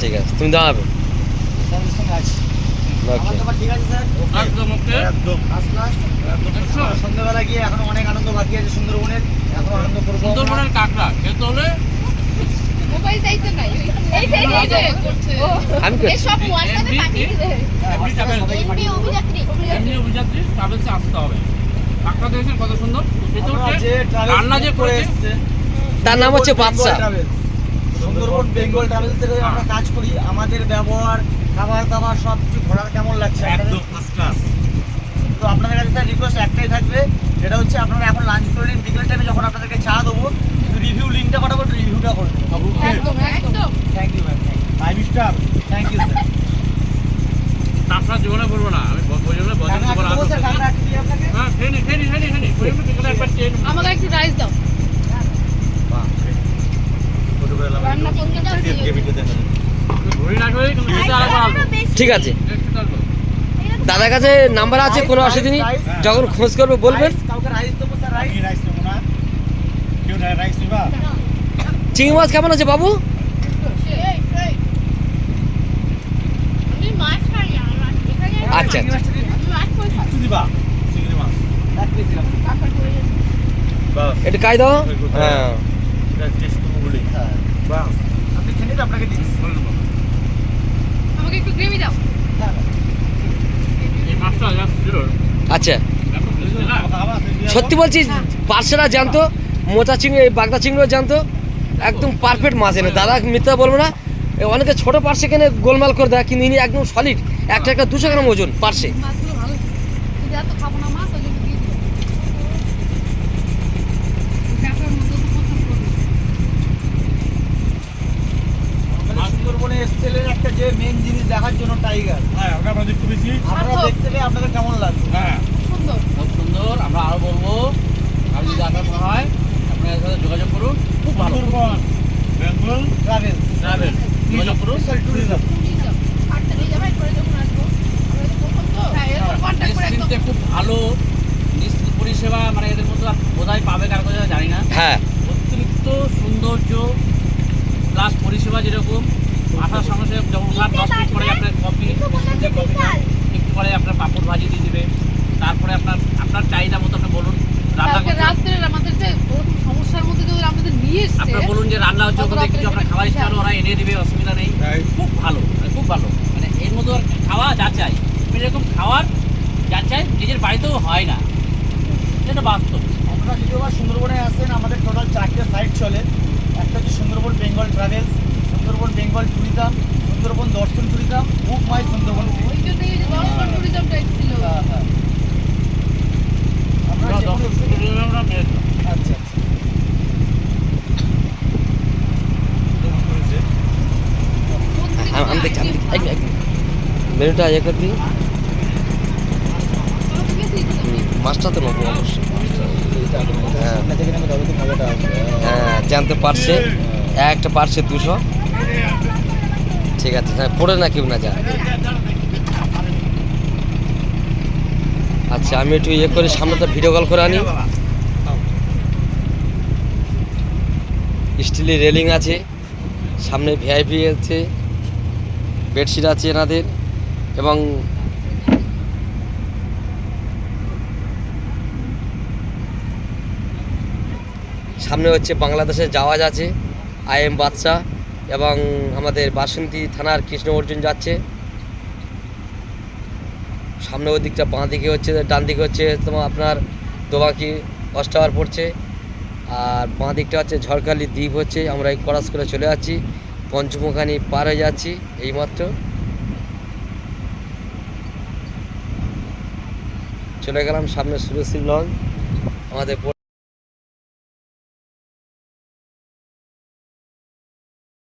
ঠিক আছে, তুমি দাঁড়াবে। স্যারের সঙ্গে আছি। আমার তো ঠিক আছে স্যার, একদম ওকে, একদম ফার্স্ট ক্লাস। সন্ধ্যাবেলা গিয়ে এখন অনেক আনন্দ বাকি আছে সুন্দরবনের, এখন আনন্দ করবো। সুন্দরবনের কাঁকড়া খেতে হলে মোবাইল চাইতে নাই, এই যে করছে আমি এই সব হোয়াটসঅ্যাপে পাঠিয়ে দিবে। এমনি অভিযাত্রী এমনি অভিযাত্রী ট্রাভেলসে আসতে হবে। কাঁকড়া দেখেছেন কত সুন্দর খেতে আমরা হচ্ছে, যে ট্রাভেল রান্না যে করে করেছে এসছে, তার নাম হচ্ছে বাদশা। সুন্দরবন বেঙ্গল ট্রাভেলস থেকে আমরা কাজ করি। আমাদের ব্যবহার, খাবার দাবার সব কিছু ঘোরা কেমন লাগছে একদম ফার্স্ট ক্লাস। তো আপনাদের কাছে স্যার রিকোয়েস্ট একটাই থাকবে, যেটা হচ্ছে আপনারা এখন লাঞ্চ করে নিন, বিকেল টাইমে যখন আপনাদেরকে চা দেবো রিভিউ লিঙ্কটা পাঠাবো, রিভিউটা করবেন। একদম একদম thank you ma'am, 5 star. Thank you sir. আপনার জীবনে বলবো না, আমি বলবো বজায় কাকা বলা দেবো স্যার, কাকা দিই আপনাকে। হ্যাঁ খেয়ে নি একবার চেয়ে নিন। আমাকে একটু রাইস দাও, রান্না করতে দাও। ঘুরি না করে কিন্তু খেতে আলাদা আসবো। ঠিক আছে, একটু আসবো। দাদার কাছে নাম্বার আছে, কোনো অসুবিধা নেই। যখন খোঁজ করবে বলবেন। রাইস, কাউকে রাইস দেবো স্যার, রাইস। আমি রাইস নেবো না। কেউ রাইস নিবা? চিংড়ি মাছ কেমন আছে বাবু? আমি মাছ খাই না, মাছ এখানে আচ্ছা, চিংড়ি মাছটা দিন। আমি মাছ কই খাই কিছু দিবা? চিংড়ি মাছ। এক piece দিলাম। কাকা করে বাস। একটু কাই দাও। হ্যাঁ, এটা টেস্ট করবো বলি। হ্যাঁ, বাস। আপনি খেয়ে নিন, আপনাকে দিচ্ছি। আমাকে একটু গ্রেভি দাও। হ্যাঁ, এই মাছটা জাস্ট ছিল আচ্ছা। এখন বুঝতে না কথা আবার সত্যি বলছি, পার্সেরা জানতো, মোচা চিংড়ি, বাগদা চিংড়িও জানতো, একদম পারফেক্ট মাছ এনে। দাদা মিথ্যা বলবো না, অনেকে ছোট পার্সে কিনে গোলমাল করে দেয়, কিন্তু ইনি একদম সলিড, একটা 200 গ্রাম ওজন পার্সে। মাছগুলো ভালো ছিল, কিন্তু এত খাবো না মাছ, ওই জন্য দিয়ে দিলাম। কাকার মতো তো পছন্দ করি। আমাদের সুন্দরবনে এসছেলের একটা যে মেন জিনিস দেখার জন্য টাইগার। হ্যাঁ, ওটা আমরা দেখতে পেয়েছি। আপনারা দেখতে পেয়ে আপনাদের কেমন লাগবে? হ্যাঁ। সুন্দর খুব সুন্দর। আমরা আরো বলবো, আর যদি আসার হয় আপনার সাথে যোগাযোগ করুন। খুব ভালো সুন্দরবন বেঙ্গল ট্রাভেলস, ট্রাভেল, যোগাযোগ করুন। Special tourism. আটটা নিয়ে যাবে, পরে যখন আসবো আমরা তো পছন্দ, হ্যাঁ এরকম কন্ট্যাক্ট করে একদম নিশ্চিন্তে খুব ভালো নিশ্চিত পরিষেবা, মানে এদের মতো আর বোধহয় পাবে কার কাছে জানি না। হ্যাঁ, অতিরিক্ত সৌন্দর্য প্লাস পরিষেবা, যেরকম আসার সঙ্গে সঙ্গে যখন ওঠার 10 মিনিট পরে আপনার কফি, যে কফিটা একটু পরে আপনার পাপড় ভাজি দিয়ে দেবে। তারপরে আপনার চাহিদা মতো আপনি বলুন রান্না কালকে করতে। রাত্রে আমাদের যে ওরকম সমস্যার মধ্যে যদি আমাদের নিয়ে এসছে, আপনার বলুন যে রান্না হচ্ছে, ওখানে কিছু আপনার খাবার ইচ্ছা হলো ওরা এনে দিবে, অসুবিধা নেই। খুব ভালো, মানে খুব ভালো। মানে এর মতো আর খাওয়া যাচাই, এরকম খাওয়ার যাচাই নিজের বাড়িতেও হয় না, এটা বাস্তব। আপনারা যদি আবার সুন্দরবনে আসেন, আমাদের টোটাল 4টে সাইট চলে। একটা হচ্ছে সুন্দরবন বেঙ্গল ট্রাভেলস, সুন্দরবন বেঙ্গল ট্যুরিজম, সুন্দরবন দর্শন ট্যুরিজম, বুক মাই সুন্দরবন। ওই জন্যই ওই যে দর্শন ট্যুরিজমটা এসেছিল। হ্যাঁ, হ্যাঁ। আপনারা যে কোনো- আচ্ছা, আচ্ছা। আমি দেখছি, মেনুটা ইয়ে করে দিই। মাছটা তো নেবো অবশ্যই। হ্যাঁ, হ্যাঁ, জানতে পারছে একটা পার্সে 200। ঠিক আছে, হ্যাঁ, পড়ে না কেউ না যা। আচ্ছা, আমি একটু ইয়ে করে সামনেটা ভিডিও কল করে আনি। স্টিলের রেলিং আছে, সামনে ভিআইপি আছে, বেডশিট আছে এনাদের, এবং সামনে হচ্ছে বাংলাদেশের জাহাজ আছে, IM বাদশা, এবং আমাদের বাসন্তী থানার কৃষ্ণ অর্জুন যাচ্ছে। সামনে ওই দিকটা বাঁ দিকে হচ্ছে, ডান দিকে হচ্ছে তোমার আপনার দোবাকি ওয়াচ টাওয়ার পড়ছে, আর বাঁ দিকটা হচ্ছে ঝড়খালি দ্বীপ হচ্ছে। আমরা এই ক্রস করে চলে যাচ্ছি, পঞ্চমুখানি পার হয়ে যাচ্ছি এইমাত্র। চলে গেলাম সামনে সুরশ্রী লঞ্চ আমাদের।